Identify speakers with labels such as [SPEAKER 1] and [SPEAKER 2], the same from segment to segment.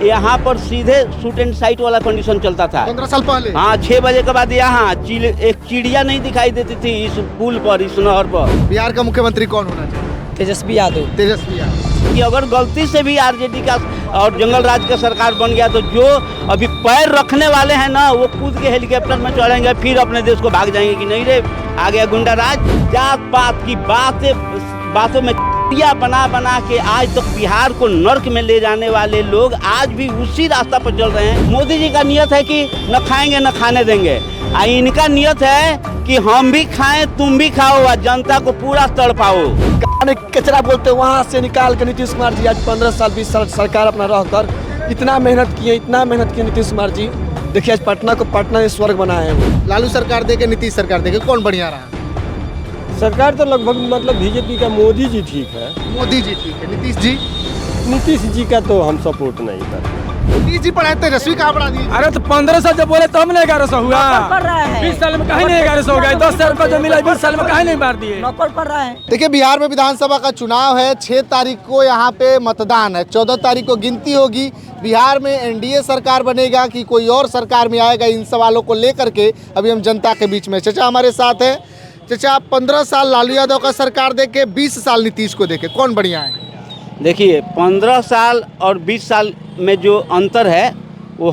[SPEAKER 1] यहाँ पर सीधे शूट एंड साइट वाला कंडीशन चलता था
[SPEAKER 2] 15 साल पहले।
[SPEAKER 1] हाँ 6 बजे के बाद यहाँ एक चिड़िया नहीं दिखाई देती थी इस पुल पर, इस नहर पर।
[SPEAKER 2] बिहार का मुख्यमंत्री कौन होना चाहिए?
[SPEAKER 3] तेजस्वी यादव।
[SPEAKER 2] तेजस्वी यादव।
[SPEAKER 1] कि अगर गलती से भी आरजेडी का और जंगल राज का सरकार बन गया तो जो अभी पैर रखने वाले हैं ना, वो कूद के हेलीकॉप्टर में चढ़ेंगे, फिर अपने देश को भाग जाएंगे कि नहीं रे आ गया गुंडा राज। जात पात की बातों में बना बना के आज तक बिहार को नर्क में ले जाने वाले लोग आज भी उसी रास्ता पर चल रहे हैं। मोदी जी का नियत है कि न खाएंगे न खाने देंगे, इनका नियत है कि हम भी खाएं तुम भी खाओ और जनता को पूरा तड़पाओ।
[SPEAKER 3] कचरा बोलते वहाँ से निकाल के नीतीश कुमार जी आज 15 साल 20 साल सरकार अपना रहकर इतना मेहनत किए नीतीश कुमार जी। देखिए आज पटना को पटना ने स्वर्ग बनाए हैं।
[SPEAKER 2] लालू सरकार देके नीतीश सरकार देके कौन बढ़िया रहा?
[SPEAKER 4] सरकार तो लगभग मतलब बीजेपी का मोदी जी ठीक है।
[SPEAKER 2] मोदी जी ठीक है।
[SPEAKER 4] नीतीश जी का तो हम सपोर्ट नहीं करते।
[SPEAKER 2] नीतीश जी पढ़ाए तेजस्वी कहाँ पढ़ा दिए?
[SPEAKER 4] अरे तो 1500 जब बोले तब ना 1100 हुआ। 20 साल में कहीं नहीं 1100 हो गया। 10,000 रुपया जो मिला 20 साल में कहीं नहीं मार दिए।
[SPEAKER 3] नौकर पढ़ रहा है।
[SPEAKER 2] देखिए बिहार में विधानसभा का चुनाव है, 6 तारीख को यहाँ पे मतदान है, 14 तारीख को गिनती होगी। बिहार में एनडीए सरकार बनेगा कि कोई और सरकार में आएगा, इन सवालों को लेकर के अभी हम जनता के बीच में। चाचा हमारे साथ है। चाचा 15 साल लालू यादव का सरकार देके 20 साल नीतीश को देके कौन बढ़िया है?
[SPEAKER 1] देखिए 15 साल और 20 साल में जो अंतर है वो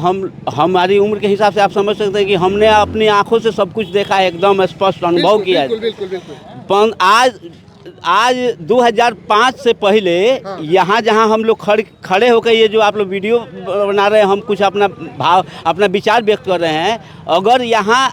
[SPEAKER 1] हमारी उम्र के हिसाब से आप समझ सकते हैं कि हमने अपनी आंखों से सब कुछ देखा है, एकदम स्पष्ट अनुभव किया है। बिल्कुल। आज 2005 से पहले यहाँ जहाँ हम लोग खड़े होकर ये जो आप लोग वीडियो बना रहे हैं, हम कुछ अपना विचार व्यक्त कर रहे हैं, अगर यहाँ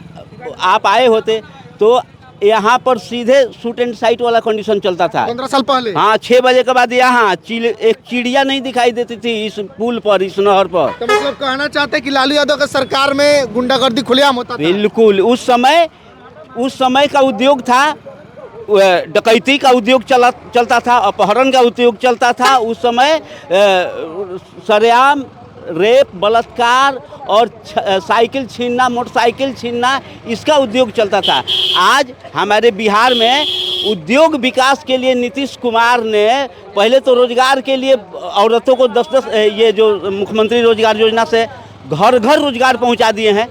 [SPEAKER 1] आप आए होते तो यहाँ पर सीधे शूट एंड साइट वाला कंडीशन चलता था
[SPEAKER 2] 15 साल पहले।
[SPEAKER 1] हाँ 6 बजे के बाद यहाँ एक चिड़िया नहीं दिखाई देती थी इस पुल पर, इस नहर पर।
[SPEAKER 2] तो मतलब कहना चाहते हैं कि लालू यादव का सरकार में गुंडागर्दी खुलेआम होता था?
[SPEAKER 1] बिल्कुल। उस समय का उद्योग था, डकैती का उद्योग चलता था, अपहरण का उद्योग चलता था। उस समय सरेआम रेप, बलात्कार और साइकिल छीनना, मोटरसाइकिल छीनना, इसका उद्योग चलता था। आज हमारे बिहार में उद्योग विकास के लिए नीतीश कुमार ने पहले तो रोजगार के लिए औरतों को 10-10 ये जो मुख्यमंत्री रोजगार योजना से घर घर रोजगार पहुंचा दिए हैं।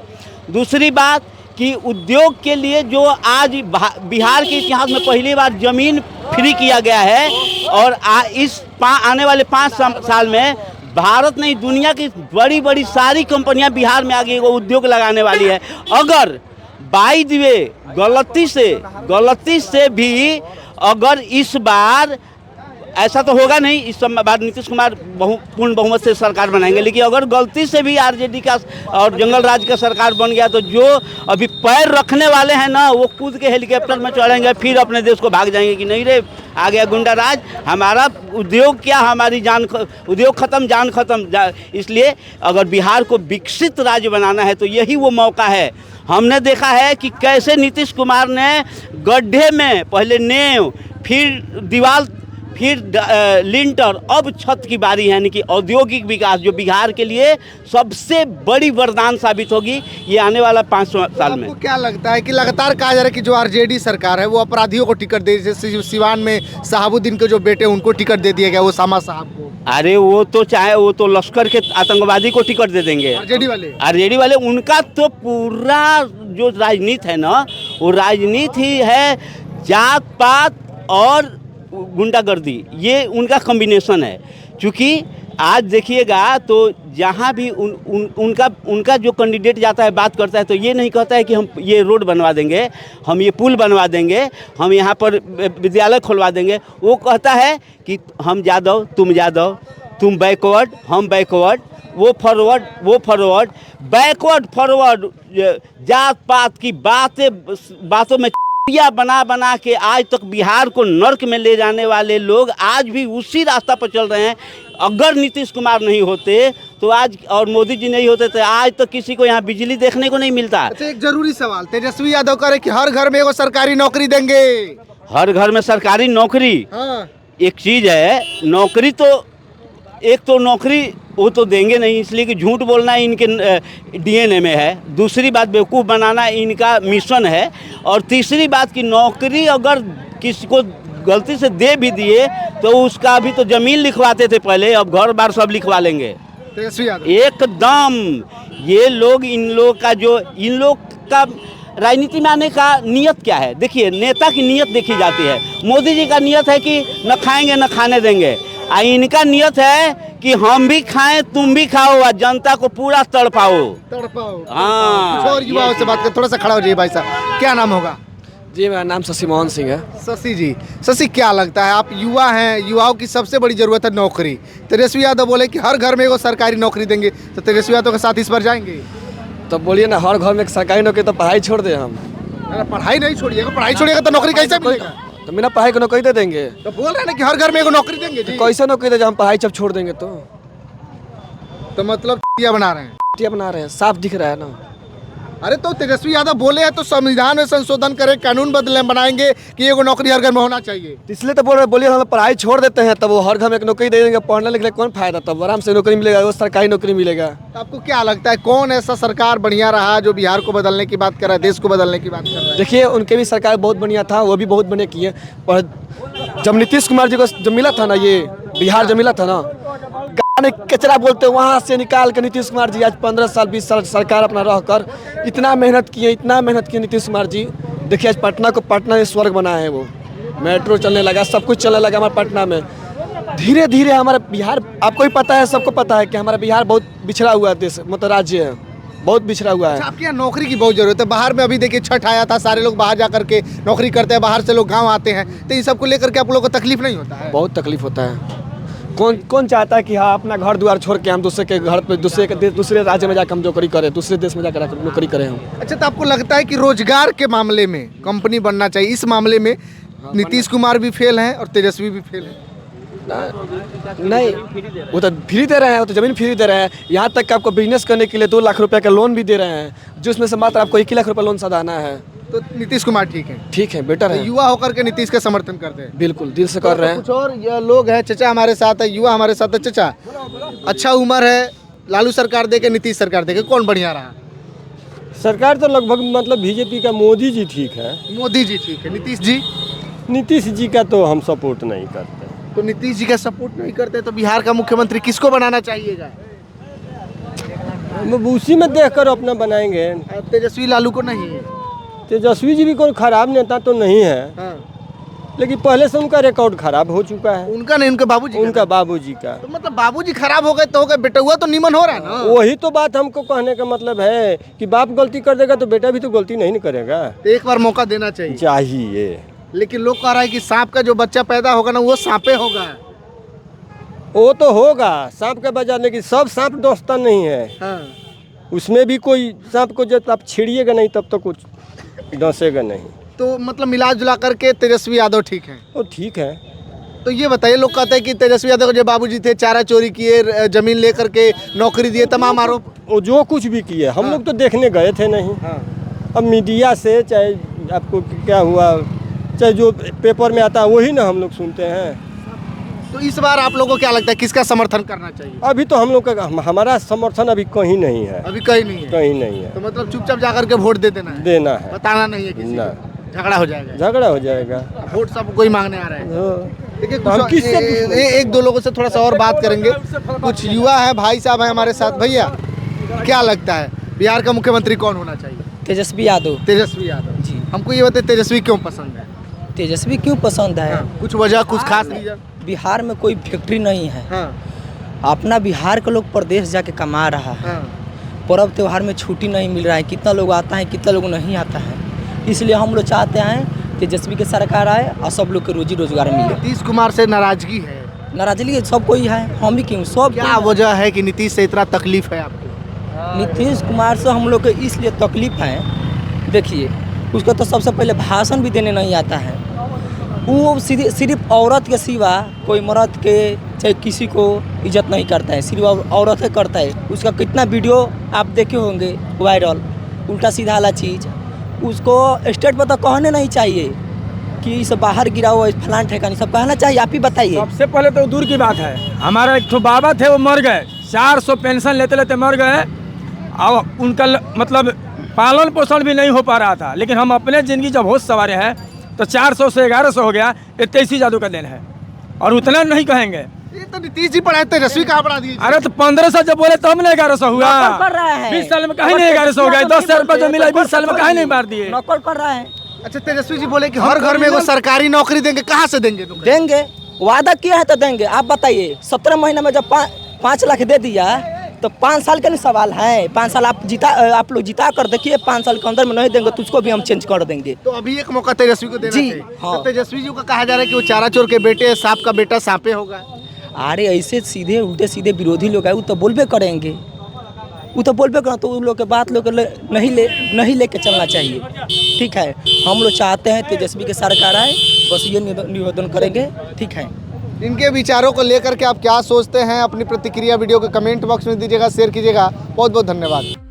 [SPEAKER 1] दूसरी बात कि उद्योग के लिए जो आज बिहार के इतिहास में पहली बार जमीन फ्री किया गया है, और आने वाले 5 साल में भारत नहीं दुनिया की बड़ी बड़ी सारी कंपनियां बिहार में आगे वो उद्योग लगाने वाली है। अगर बाई द वे गलती से भी अगर इस बार ऐसा तो होगा नहीं, इस बार नीतीश कुमार पूर्ण बहुमत से सरकार बनाएंगे, लेकिन अगर गलती से भी आरजेडी का और जंगल राज का सरकार बन गया तो जो अभी पैर रखने वाले हैं ना, वो कूद के हेलीकॉप्टर में चढ़ेंगे, फिर अपने देश को भाग जाएंगे कि नहीं रे आ गया गुंडा राज। हमारा उद्योग क्या, हमारी जान उद्योग खत्म जान खत्म। इसलिए अगर बिहार को विकसित राज्य बनाना है तो यही वो मौका है। हमने देखा है कि कैसे नीतीश कुमार ने गड्ढे में पहले नींव, फिर दीवार, फिर लिंटर, अब छत की बारी है। यानी कि औद्योगिक विकास जो बिहार के लिए सबसे बड़ी वरदान साबित होगी ये आने वाला 5 साल में।
[SPEAKER 2] आपको क्या लगता है कि लगातार कहा जा रहा है कि जो आरजेडी सरकार है वो अपराधियों को टिकट दे, जैसे सिवान में शहाबुद्दीन के जो बेटे उनको टिकट दे दिया गया, वो सामा साहब को?
[SPEAKER 1] अरे वो तो लश्कर के आतंकवादी को टिकट दे देंगे आरजेडी वाले। उनका तो पूरा जो राजनीति है ना, वो राजनीति ही है जात पात और गुंडागर्दी, ये उनका कॉम्बिनेशन है। क्योंकि आज देखिएगा तो जहाँ भी उनका जो कैंडिडेट जाता है बात करता है तो ये नहीं कहता है कि हम ये रोड बनवा देंगे, हम ये पुल बनवा देंगे, हम यहाँ पर विद्यालय खुलवा देंगे। वो कहता है कि हम यादव तुम बैकवर्ड हम बैकवर्ड, वो फॉरवर्ड बैकवर्ड फॉरवर्ड। जात पात की बातों में बना के आज तक बिहार को नर्क में ले जाने वाले लोग आज भी उसी रास्ता पर चल रहे हैं। अगर नीतीश कुमार नहीं होते तो आज, और मोदी जी नहीं होते तो आज तक किसी को यहाँ बिजली देखने को नहीं मिलता।
[SPEAKER 2] अच्छा एक जरूरी सवाल, तेजस्वी यादव करे कि हर घर में एगो सरकारी नौकरी देंगे।
[SPEAKER 1] हर घर में सरकारी नौकरी? हाँ। एक चीज है, नौकरी तो एक तो नौकरी वो तो देंगे नहीं, इसलिए कि झूठ बोलना इनके डीएनए में है। दूसरी बात बेवकूफ़ बनाना इनका मिशन है। और तीसरी बात कि नौकरी अगर किसी को गलती से दे भी दिए तो उसका अभी तो ज़मीन लिखवाते थे पहले, अब घर बार सब लिखवा लेंगे।
[SPEAKER 2] तेजस्वी यादव
[SPEAKER 1] एकदम। ये लोग इन लोग का राजनीति में आने का नियत क्या है? देखिए, नेता की नियत देखी जाती है। मोदी जी का नियत है कि न खाएंगे न खाने देंगे, इनका नियत है कि हम भी खाएं तुम भी खाओ और जनता को पूरा तड़पाओ। हाँ।
[SPEAKER 2] कुछ और युवाओं से बात कर, थोड़ा सा खड़ा हो जाइए भाई साहब। क्या नाम होगा?
[SPEAKER 3] जी मेरा नाम शशि मोहन सिंह है।
[SPEAKER 2] शशि जी, शशि क्या लगता है, आप युवा हैं, युवाओं की सबसे बड़ी जरूरत है नौकरी। तेजस्वी यादव बोले कि हर घर में एगो सरकारी नौकरी देंगे, तो तेजस्वी यादव के साथ इस पर जाएंगे?
[SPEAKER 3] तो बोलिए ना, हर घर में एक सरकारी नौकरी, तो पढ़ाई छोड़ दे हम।
[SPEAKER 2] पढ़ाई नहीं छोड़िएगा, पढ़ाई छोड़िएगा तो नौकरी कैसे मिलेगा?
[SPEAKER 3] तो बिना पढ़ाई को नौकरी दे देंगे?
[SPEAKER 2] तो बोल रहे हैं ना कि हर घर में एगो नौकरी देंगे जी।
[SPEAKER 3] कैसे नौकरी दे, हम पढ़ाई जब छोड़ देंगे तो
[SPEAKER 2] मतलब बना रहे हैं,
[SPEAKER 3] बना रहे हैं, साफ दिख रहा है ना।
[SPEAKER 2] अरे तो तेजस्वी यादव बोले हैं तो संविधान में संशोधन करें, कानून बदले, बनाएंगे कि एगो नौकरी हर घर में होना चाहिए।
[SPEAKER 3] इसलिए तो बोल रहे, बोलिए हम पढ़ाई छोड़ देते हैं, तब वो हर घर में एक नौकरी दे देंगे, पढ़ने लिखने कौन फायदा, तब आराम से नौकरी मिलेगा, वो सरकारी नौकरी मिलेगा।
[SPEAKER 2] तो आपको क्या लगता है कौन ऐसा सरकार बढ़िया रहा जो बिहार को बदलने की बात कर रहा है, देश को बदलने की बात कर रहा है?
[SPEAKER 3] देखिए, उनके भी सरकार बहुत बढ़िया था, वो भी बहुत बढ़िया किए, पर जब नीतीश कुमार जी को जब मिला था ना, ये बिहार जब मिला था ना, गाने कचरा बोलते वहाँ से निकाल के नीतीश कुमार जी आज 15 साल 20 साल सरकार अपना रहकर इतना मेहनत किए नीतीश कुमार जी। देखिए आज पटना को पटना ने स्वर्ग बनाया है, वो मेट्रो चलने लगा, सब कुछ चलने लगा हमारे पटना में। धीरे धीरे हमारा बिहार, आपको ही पता है, सबको पता है कि हमारा बिहार बहुत बिछड़ा हुआ देश, मतलब राज्य है, बहुत बिछड़ा हुआ है।
[SPEAKER 2] आपके यहाँ नौकरी की बहुत जरूरत है। बाहर में अभी देखिए छठ आया था, सारे लोग बाहर जा करके नौकरी करते हैं, बाहर से लोग गाँव आते हैं, तो इन सबको लेकर के आप लोगों को तकलीफ नहीं होता है?
[SPEAKER 3] बहुत तकलीफ होता है। कौन चाहता है कि हाँ अपना घर द्वार छोड़ के हम दूसरे के घर पे दूसरे राज्य में जाकर हम नौकरी करें, दूसरे देश में जाकर नौकरी करें हम।
[SPEAKER 2] अच्छा, तो आपको लगता है कि रोजगार के मामले में कंपनी बनना चाहिए, इस मामले में नीतीश कुमार भी फेल हैं और तेजस्वी भी फेल हैं?
[SPEAKER 3] नहीं, वो तो फ्री दे रहे हैं, वो तो जमीन फ्री दे रहे हैं, यहाँ तक कि आपको बिजनेस करने के लिए 2 लाख रुपए का लोन भी दे रहे हैं, जिसमें से मात्र आपको 1 लाख रुपए लोन सदाना है।
[SPEAKER 2] तो नीतीश कुमार ठीक है?
[SPEAKER 3] ठीक है, बेटर
[SPEAKER 2] तो
[SPEAKER 3] है।
[SPEAKER 2] युवा होकर के नीतीश का समर्थन करते हैं?
[SPEAKER 3] बिल्कुल दिल से कर रहे हैं।
[SPEAKER 2] कुछ और ये लोग हैं, चचा हमारे साथ है, युवा हमारे साथ है। चचा, अच्छा उम्र है, लालू सरकार देके नीतीश सरकार देके कौन बढ़िया रहा?
[SPEAKER 5] सरकार तो लगभग मतलब बीजेपी का मोदी जी ठीक है।
[SPEAKER 2] मोदी जी ठीक है, नीतीश जी?
[SPEAKER 5] नीतीश जी का तो हम सपोर्ट नहीं करते।
[SPEAKER 2] तो नीतीश जी का सपोर्ट नहीं करते तो बिहार का मुख्यमंत्री किसको बनाना चाहिएगा?
[SPEAKER 5] हम उसी में देखकर अपना बनाएंगे।
[SPEAKER 2] तेजस्वी लालू को नहीं?
[SPEAKER 5] तेजस्वी जी भी कोई खराब नेता तो नहीं है,
[SPEAKER 2] हाँ।
[SPEAKER 5] लेकिन पहले से उनका रिकॉर्ड खराब हो चुका है।
[SPEAKER 2] उनका नहीं, उनके बाबूजी का?
[SPEAKER 5] उनका बाबूजी का।
[SPEAKER 2] तो मतलब बाबूजी खराब हो गए तो हो गए, बेटा हुआ तो निमन हो रहा है ना?
[SPEAKER 5] वही तो बात हमको कहने का मतलब है कि बाप गलती कर देगा तो बेटा भी तो गलती नहीं करेगा।
[SPEAKER 2] तो एक बार मौका देना
[SPEAKER 5] चाहिए।
[SPEAKER 2] लेकिन लोग कह रहा है कि सांप का जो बच्चा पैदा होगा ना वो सांपे होगा।
[SPEAKER 5] वो तो होगा सांप का बजा, लेकिन सब सांप दोस्ता नहीं है।
[SPEAKER 2] हाँ।
[SPEAKER 5] उसमें भी कोई सांप को जब आप छेड़िएगा नहीं तब तो कुछ डसेगा नहीं।
[SPEAKER 2] तो मतलब मिला जुला करके तेजस्वी यादव ठीक है?
[SPEAKER 5] वो ठीक है।
[SPEAKER 2] तो ये बताइए, लोग कहते हैं कि तेजस्वी यादव के जो बाबूजी थे चारा चोरी किए, जमीन लेकर के नौकरी दिए, तमाम आरोप।
[SPEAKER 5] वो जो कुछ भी किए हम लोग तो देखने गए थे नहीं। अब मीडिया से चाहे आपको क्या हुआ, चाहे जो पेपर में आता है वही ना हम लोग सुनते हैं।
[SPEAKER 2] तो इस बार आप लोगों को क्या लगता है किसका समर्थन करना चाहिए?
[SPEAKER 5] अभी तो हम लोग का हमारा समर्थन अभी कहीं नहीं है।
[SPEAKER 2] अभी कहीं नहीं है?
[SPEAKER 5] कहीं नहीं है।
[SPEAKER 2] तो मतलब चुपचाप जाकर के वोट दे देना है?
[SPEAKER 5] देना है,
[SPEAKER 2] बताना नहीं है किसी
[SPEAKER 5] ना।
[SPEAKER 2] को? झगड़ा हो जाएगा?
[SPEAKER 5] झगड़ा हो जाएगा।
[SPEAKER 2] वोट सब कोई मांगने आ रहा है।
[SPEAKER 5] हाँ।
[SPEAKER 2] देखिए
[SPEAKER 5] तो हम किससे
[SPEAKER 2] एक दो लोगों से थोड़ा सा और बात करेंगे। कुछ युवा है, भाई साहब है हमारे साथ। भैया क्या लगता है बिहार का मुख्यमंत्री कौन होना चाहिए?
[SPEAKER 6] तेजस्वी यादव।
[SPEAKER 2] तेजस्वी यादव
[SPEAKER 6] जी।
[SPEAKER 2] हमको ये बताइए तेजस्वी क्यों पसंद है?
[SPEAKER 6] तेजस्वी क्यों पसंद है?
[SPEAKER 2] कुछ वजह, कुछ खास रीजन?
[SPEAKER 6] बिहार में कोई फैक्ट्री नहीं है।
[SPEAKER 2] हाँ।
[SPEAKER 6] अपना बिहार का लोग प्रदेश जाके कमा रहा है।
[SPEAKER 2] हाँ।
[SPEAKER 6] पर्व त्योहार में छुट्टी नहीं मिल रहा है, कितना लोग आता है कितना लोग नहीं आता है। इसलिए हम लोग चाहते हैं तेजस्वी की सरकार आए और सब लोग के रोजी रोजगार मिले।
[SPEAKER 2] नीतीश कुमार से नाराजगी है?
[SPEAKER 6] नाराजगी सब कोई है, हम भी क्यों, सब
[SPEAKER 2] क्या वजह है कि नीतीश से इतना तकलीफ है आपको?
[SPEAKER 6] नीतीश कुमार से हम लोग को इसलिए तकलीफ है, देखिए उसको तो सबसे पहले भाषण भी देने नहीं आता है। वो सिर्फ औरत के सिवा कोई मर्द के चाहे किसी को इज्जत नहीं करता है, सिर्फ औरत ही करता है। उसका कितना वीडियो आप देखे होंगे वायरल, उल्टा सीधा वाला चीज़। उसको स्टेट पर तो कहने नहीं चाहिए कि इसे बाहर गिरा हुआ फलान ठेकानी, सब कहना चाहिए। आप ही बताइए।
[SPEAKER 4] सबसे पहले तो दूर की बात है, हमारा एक तो बाबा थे वो मर गए, 400 पेंशन लेते लेते मर गए और उनका मतलब पालन पोषण भी नहीं हो पा रहा था। लेकिन हम अपने ज़िंदगी जब होश सवारे हैं तो 400 से 1100 हो गया, ये तेजस्वी यादव का देन है। और उतना नहीं कहेंगे,
[SPEAKER 2] ये तो नीतीश जी पढ़ाए, तेजस्वी कहाँ पढ़ा दिए?
[SPEAKER 4] अरे तो 1500 जब बोले तो हमने 1100 हुआ।
[SPEAKER 6] नकल कर रहा है।
[SPEAKER 4] 20 साल में कहीं नहीं 1100 हो गया। 10,000 रुपये जो मिला 20 साल में कहीं नहीं मार दिए।
[SPEAKER 6] नकल कर रहा है।
[SPEAKER 2] अच्छा, तेजस्वी जी बोले कि हर घर में वो सरकारी नौकरी देंगे, कहाँ से देंगे?
[SPEAKER 6] देंगे, वादा किया है तो देंगे। आप बताइए 17 महीने में जब 5 लाख दे दिया तो 5 साल का नहीं सवाल है। 5 साल आप लोग जिता कर देखिए, 5 साल के अंदर में नहीं देंगे तो उसको भी हम चेंज कर देंगे।
[SPEAKER 2] तो अभी एक मौका तेजस्वी को देना
[SPEAKER 6] जी,
[SPEAKER 2] चाहिए।
[SPEAKER 6] हाँ।
[SPEAKER 2] तो तेजस्वी जी को कहा जा रहा है कि वो चारा चोर के बेटे, सांप का बेटा सांपे होगा।
[SPEAKER 6] अरे ऐसे सीधे उल्टे सीधे विरोधी लोग है, वो तो बोलबे करेंगे, वो तो बोलबे करें, तो उन लोग के बात लोग नहीं लेके चलना चाहिए। ठीक है, हम लोग चाहते हैं तेजस्वी की सरकार आए, बस ये निवेदन करेंगे। ठीक है,
[SPEAKER 2] इनके विचारों को लेकर के आप क्या सोचते हैं? अपनी प्रतिक्रिया वीडियो के कमेंट बॉक्स में दीजिएगा, शेयर कीजिएगा। बहुत बहुत धन्यवाद।